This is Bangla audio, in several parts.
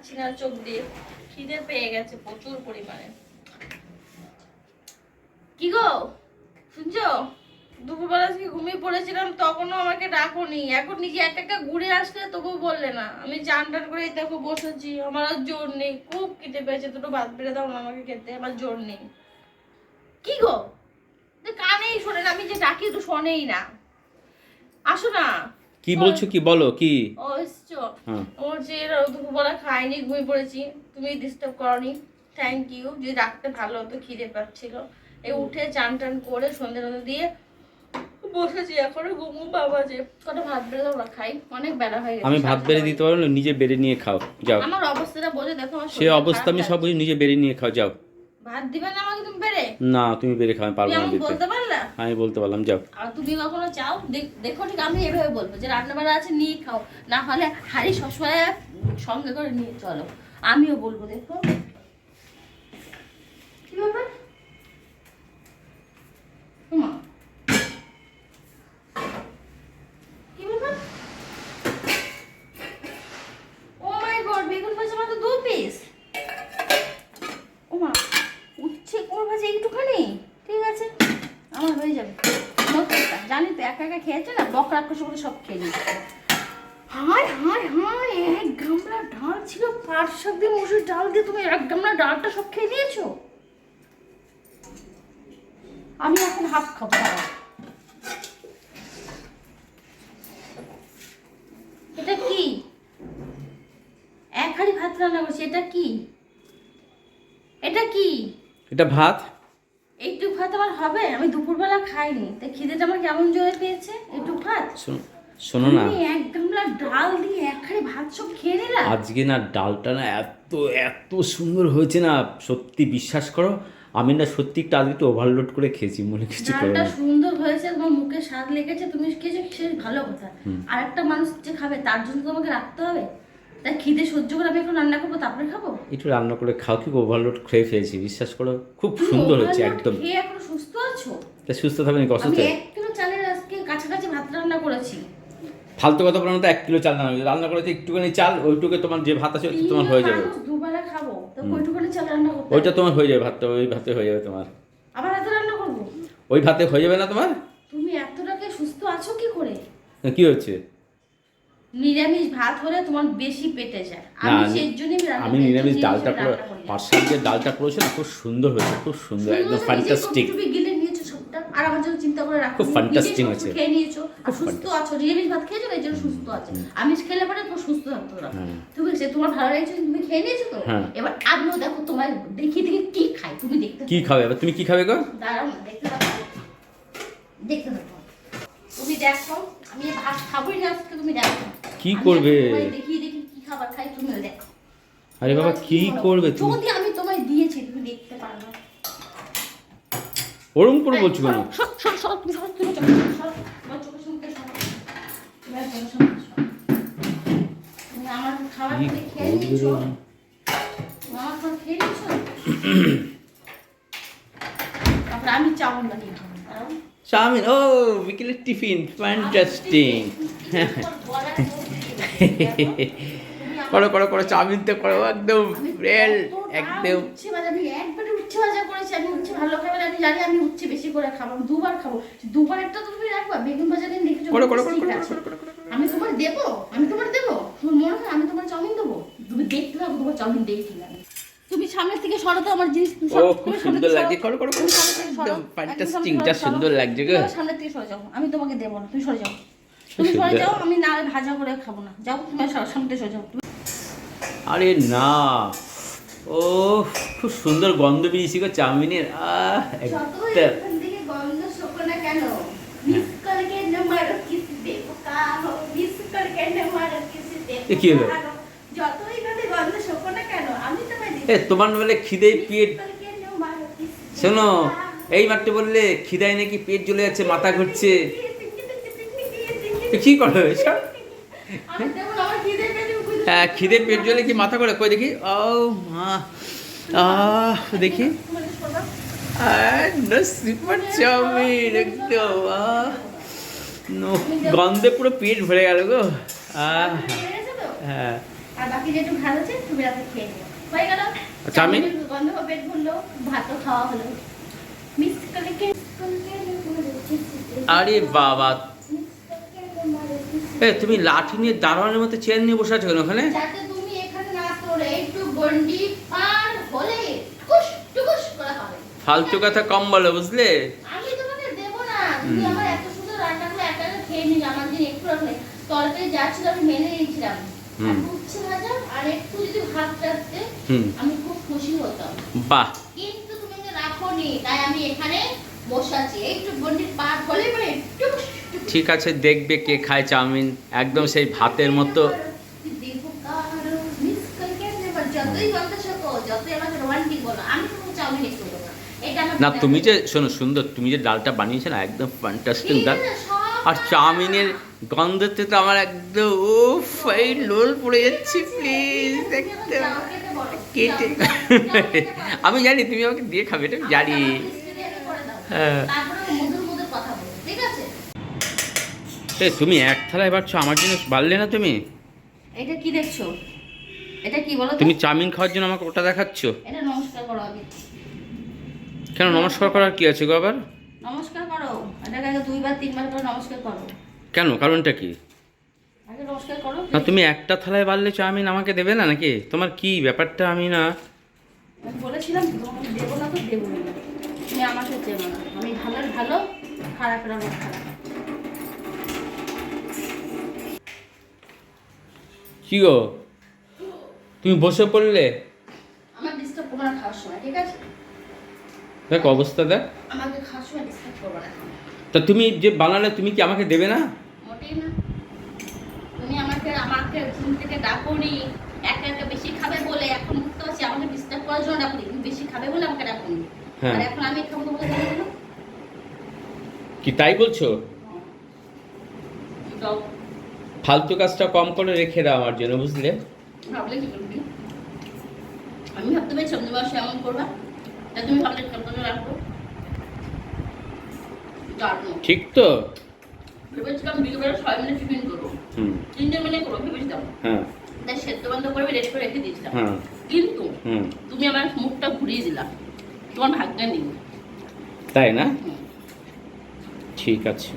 পাচ্ছি না চোখ দিয়ে, খিদে পেয়ে গেছে প্রচুর পরিমাণে। কি গো শুনছো, দুপুরবেলা আজকে ঘুমিয়ে পড়েছিলাম, তখনও আমাকে ডাকোনি, এখন নিজে একা একা ঘুরে আসলে তবু বললে না। আমি চান টান করে দেখো বসেছি, আমার আর জোর নেই, খুব খিদে পেয়েছে, দুটো ভাত বেড়ে দাও না আমাকে খেতে, আমার জোর নেই। কি গো কানেই শোনে না, আমি যে ডাকি তো শোনেই না, আসো না। কি বলছো, কি বলো কি? ও এসছো, ওর যে দুপুরবেলা খাইনি, ঘুমিয়ে পড়েছি, তুমি ডিস্টার্ব করনি, থ্যাংক ইউ। যদি ডাকতে ভালো হতো, খিদে পাচ্ছিল। এই উঠে চান টান করে সন্ধ্যে টন্ধে দিয়ে বসেছি, এখনো ঘুমু বাবা যে কটা ভাত বেড়ে দাও না, খাই, অনেক বেলা হয়ে গেছে। আমি ভাত বেড়ে দিতে পারবো না, নিজে বেড়ে নিয়ে খাও যাও। আমার অবস্থাটা বোঝে দেখো, আমার সে অবস্থা আমি সব বুঝি, নিজে বেড়ে নিয়ে খাও যাও। ভাত দিবে না আমাকে তুমি বেড়ে? না তুমি বেড়ে খাও, আমি পারবো না দিতে। বলতে পারলা? আমি বলতে পারলাম যাও। আর তুমি কখনো চাও দেখো, ঠিক আমি এভাবে বলবো যে রান্না বান্না আছে নিয়ে খাও, না হলে হাড়ি সবসময় সঙ্গে করে নিয়ে চলো, আমিও বলবো দেখো। কি ব্যাপার মা, কি ব্যাপার? ও মাই গড, বেগুন ভাজা মাত্র 2 পিস। ও মা, উচ্ছে কোন ভাজা একটুখানি, ঠিক আছে আমার হয়ে যাবে। নতুনটা জানি তো, একা একা খেয়েছে না, বক রাক্ষস করে সব খেয়ে নিচ্ছে। হায় হায় হায়, 1 গামলা ডাল ছিল, 5 শাক দিয়ে মুসুর ডাল দিয়ে তুমি 1 গামলা ডালটা সব খেয়ে নিয়েছো। আমি এখন হাফ খাবো, দাঁড়াও। এটা কি? 1 হাঁড়ি ভাত রান্না করছি, এটা কি? এটা কি? এটা ভাত। একটু ভাত আমার হবে? আমি দুপুরবেলা খাইনি, তাই খিদেটা আমার কেমন জোরে পেয়েছে। একটু ভাত, শোনো না, 1 গামলা ডাল দিয়ে 1 হাঁড়ি ভাত সব খেয়ে নিলা। আজকে না ডালটা না এত এত সুন্দর হয়েছে না, সত্যি বিশ্বাস করো, আমি না সত্যি একটু আজকে একটু ওভারলোড করে খেয়েছি, মনে কিছু করো ডালটা না। সুন্দর হয়েছে, তোমার মুখে স্বাদ লেগেছে, তুমি খেয়েছো, সে ভালো কথা। আর একটা মানুষ যে খাবে তার জন্য তোমাকে রাখতে হবে, তাই খিদে সহ্য করে আমি এখন রান্না করবো, তারপরে খাবো। একটু রান্না করে খাও, কি ওভারলোড খেয়ে ফেলেছি, বিশ্বাস করো খুব সুন্দর হচ্ছে একদম। খেয়ে এখন সুস্থ আছো? তা সুস্থ থাকবে নাকি অসুস্থ? আমি 1 কিলো চালের আজকে কাছাকাছি ভাত রান্না করেছি। ফালতু কথা বলো না তো, 1 কিলো চাল রান্না করেছি, একটুখানি চাল, ওইটুকু তোমার যে ভাত আছে তোমার হয়ে যাবে। দুবেলা খাবো তো কয়টুকুনি চাল রান্না করতে? ওইটা তোমার হয়ে যাবে, ভাতটা ওই ভাতে হয়ে যাবে তোমার। আবার এত রান্না করবো? ওই ভাতে হয়ে যাবে না তোমার? তুমি এতটাকে সুস্থ আছো কি করে? কি হচ্ছে? নিরামিষ ভাত হলে তোমার বেশি পেটে যায়, না আমি সেই জন্যই আমি নিরামিষ ডালটা পুরো পার্সাল যে ডালটা করেছে না, খুব সুন্দর হয়েছে, খুব সুন্দর, একদম ফ্যান্টাস্টিক। তুমি গিলে নিয়েছো সবটা, আর আমার জন্য চিন্তা করে রাখো, খুব ফ্যান্টাস্টিক হয়েছে, খেয়ে নিয়েছো আর সুস্থ আছো, নিরামিষ ভাত খেয়েছো এই জন্য সুস্থ আছো। আমিষ খেলে পরে তো সুস্থ থাকতো না, ঠিক আছে? তোমার ভালো লাগছে, তুমি খেয়ে নিয়েছো তো, এবার আমিও দেখো তোমার দেখি দেখি কি খাই, তুমি দেখতে কি খাবে এবার, তুমি কি খাবে গো? দাঁড়াও না, দেখতে থাকো, দেখতে থাকো, তুমি দেখো, আমি ভাত খাবোই না আজকে, তুমি দেখো কি করবে? দেখি দেখি কি খাবার খাই, তুমিও দেখো। আরে বাবা কি করবে তুমি? যদি আমি তোমায় দিয়েছি তুমি দেখতে পারবে, ওরম করে বলছো কেন? আমার খাবার খেয়ে নিয়েছো, আমার খাবার খেয়ে নিয়েছো, তারপর আমি চাউমিন বানিয়ে খাবো। চাউমিন, ও বিকেলের টিফিন, ফ্যান্টাস্টিক। করো করো করো, চাউমিন তো করো, একদম রেল, একদম। উচ্ছে ভাজা, আমি একবারে উচ্ছে ভাজা করেছি, আমি উচ্ছে ভালো খাবার, আমি জানি আমি উচ্ছে বেশি করে খাবো, আমি 2 বার খাবো, 2 বার একটা তো তুমি রাখবা, বেগুন ভাজা দিন দেখেছো, করো করো করো ঠিক করো আছে? করো করো। আমি তোমার দেবো, আমি তোমার দেবো, তোমার মনে হয় আমি তোমার চাউমিন দেবো? তুমি দেখতে থাকো, তোমার চাউমিন দেই কিনা। তুমি সামনের থেকে সরো তো, আমার জিনিস ও খুব সুন্দর লাগছে, করো করো করো, একদম ফ্যান্টাস্টিক, যা সুন্দর লাগছে গো। সামনের থেকে সরে যাও, আমি তোমাকে দেবো না, তুমি সরে যাও, তুমি সরে যাও, আমি না ভাজা করে খাবো না, যাও তুমি সামনে থেকে সরে যাও। আরে না, ও খুব সুন্দর গন্ধ বেরিয়েছে গো চাউমিনের, একটা গন্ধ শোকো না কেন, মিস করকে না মারো কিস দেখো কাহো, মিস করকে না মারো কিস দেখো, কি হলো? যতই গন্ধ শোকো না কেন, আমি তোমায় দিই। তোমার বলে খিদে পেট, শোনো এই মাত্র বললে খিদায় নাকি পেট জ্বলে যাচ্ছে, মাথা ঘুরছে, কি করো এসব? হ্যাঁ খিদে পেট জ্বলে কি মাথা করে, কই দেখি, ও মা, দেখি, সুপার চাউমিন একদম, গন্ধে পুরো পেট ভরে গেল গো। হ্যাঁ আর বাকি যেটু ভাত আছে তুমি রাতে খেয়ে নিও। হয়ে গেল। আচ্ছা, আমি গন্ধ পেট ভরলো, ভাতও খাওয়া হলো। মিস কালকে আরে বাবা, এ তুমি লাঠি নিয়ে দারোয়ানের মতো চেয়ার নিয়ে বসে আছো কেন ওখানে? যাতে তুমি এখানে না তোলে একটু গন্ডি পার হলে টুকুস টুকুস করে হবে। ফালতু কথা কম বলো, বুঝলে? আমি তোমাকে দেব না, তুমি আমার এত সুন্দর রান্না করে একা একা খেয়ে নিলে, আমার দিন একটু রাখলে তরকারি যা ছিল আমি মেনে নিয়েছিলাম। আর উচ্ছে ভাজা আর একটু যদি ভাত রাখতে আমি খুব খুশি হতাম। বাহ, কিন্তু তুমি যে রাখোনি, তাই আমি এখানে বসে আছি। একটু গন্ডির পার হলে মানে টুকুস টুকুস। ঠিক আছে, দেখবে কে খায় চাউমিন, একদম সেই ভাতের মতো। যতই বলতে থাকো, যতই আমাকে রোমান্টিক বলো, আমি তো চাউমিন একটু দেবো না। এটা আমার না, তুমি যে শোনো সুন্দর, তুমি যে ডালটা বানিয়েছো না, একদম ফ্যান্টাস্টিক ডাল। আর চাউমিনের গন্ধতে তো আমার একদম উফ, এই লোল পড়ে যাচ্ছে। প্লিজ একদম কেটে আমি জানি তুমি আমাকে দিয়ে খাবে, এটা আমি জানি। হ্যাঁ, তুমি এক থালায় বাড়ছো, আমার জন্য বাড়লে না তুমি? এটা কি দেখছো? এটা কি বলো তো? তুমি চাউমিন খাওয়ার জন্য আমাকে ওটা দেখাচ্ছ? এটা নমস্কার করো আগে। কেন নমস্কার করার কি আছে গো আবার? নমস্কার করো, এটাকে আগে 2 বার 3 বার করে নমস্কার করো। কেন, কারণটা কি? আগে নমস্কার করো। না, তুমি একটা থালায় বাড়লে চাউমিন আমাকে দেবে না নাকি? তোমার কি ব্যাপারটা আমি না। আমি বলেছিলাম তোমাকে দেবো না তো দেবো না, তুমি আমাকে চেনো না। আমি ভালোর ভালো, খারাপের আমার খারাপ। কি গো, তুমি বসে পড়লে? আমার ডিস্টার্ব করবো না খাওয়ার সময়, ঠিক আছে? দেখ অবস্থা দেখ। আমাকে খাওয়ার সময় ডিস্টার্ব করবো না। তা তুমি যে বানালে, তুমি কি আমাকে দেবে না? মোটেই না। তুমি আমাকে আমাকে ঘুম থেকে ডাকোনি একা একা বেশি খাবে বলে। এখন বুঝতে পারছি আমাকে ডিস্টার্ব করার জন্য ডাকুনি, তুমি বেশি খাবে বলে আমাকে ডাকুনি। হ্যাঁ। আর এখন আমি খাবো বলে জানি না। কি তাই বলছো? যাও, ফালতু কাজটা কম করে রেখে দাও আমার জন্য, বুঝলে? ভাবলে কি করবি? আমি ভাবতে পেরেছিলাম তুমি বাসা এমন করবা, তা তুমি ভাবলে কেমন রাখবো? জানো ঠিক তো? ভেবেছিলাম বিকেলবেলা 6 মিনিট টিফিন করবো, 3 মিনিট করবো ভেবেছিলাম। হ্যাঁ তাই সেদ্ধ বন্ধ করে রেডি করে রেখে দিয়েছিলাম। হ্যাঁ কিন্তু তুমি আমার মুখটা ঘুরিয়ে দিলা, তোমার ভাগ্যে নেই। তাই না? ঠিক আছে।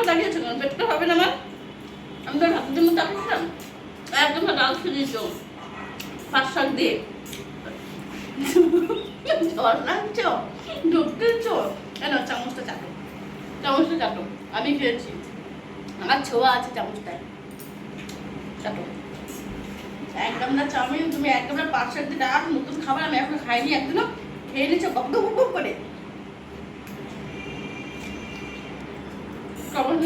দাঁড়িয়েছো কেন? পেটটা হবে না আমার? আমি তো ভাতের জন্য চাপিয়েছিলাম, একদম ডাল ছিলিয়েছ 5 শাক দিয়ে। ঝড় লাগছ, ঢুকতেছ কেন? চামচটা চাটো, চামচটা চাটো। আমি খেয়েছি, আমার ছোঁয়া আছে চামচটায়, চাটো। একদম না চাউমিন, তুমি একদম না 5 শাক দিয়ে ডাল, নতুন খাবার আমি এখন খাইনি, একদিনও খেয়ে নিচ্ছ বক বক করে। কেমন